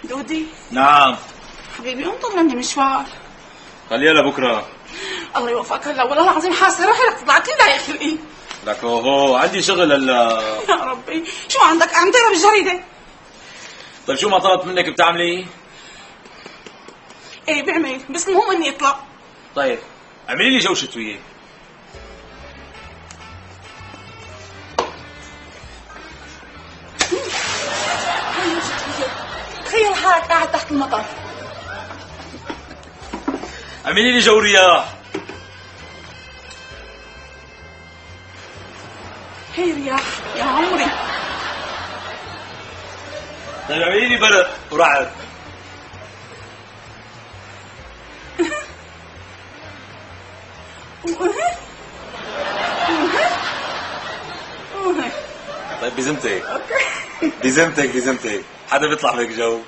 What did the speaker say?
دودي نعم حبيبي قوم طلعني مشوار. خليها لبكره. الله يوفقك. هلا والله العظيم حاسه روحي رح تطلع كلها يا خلقي. لك اوهو عندي شغل هلا. يا ربي شو عندك؟ عم تقرا بالجريده؟ طيب شو ما طلبت منك بتعملي؟ ايه بعمل، بس المهم اني اطلع. طيب اعملي لي جوشة وياه. تخيل حالك قاعد تحت المطر. اعملي لي جو رياح. هي رياح يا عمري. طيب اعملي لي برق ورعد. طيب بزمتك. بزمتك حدا بيطلع بهيك جو.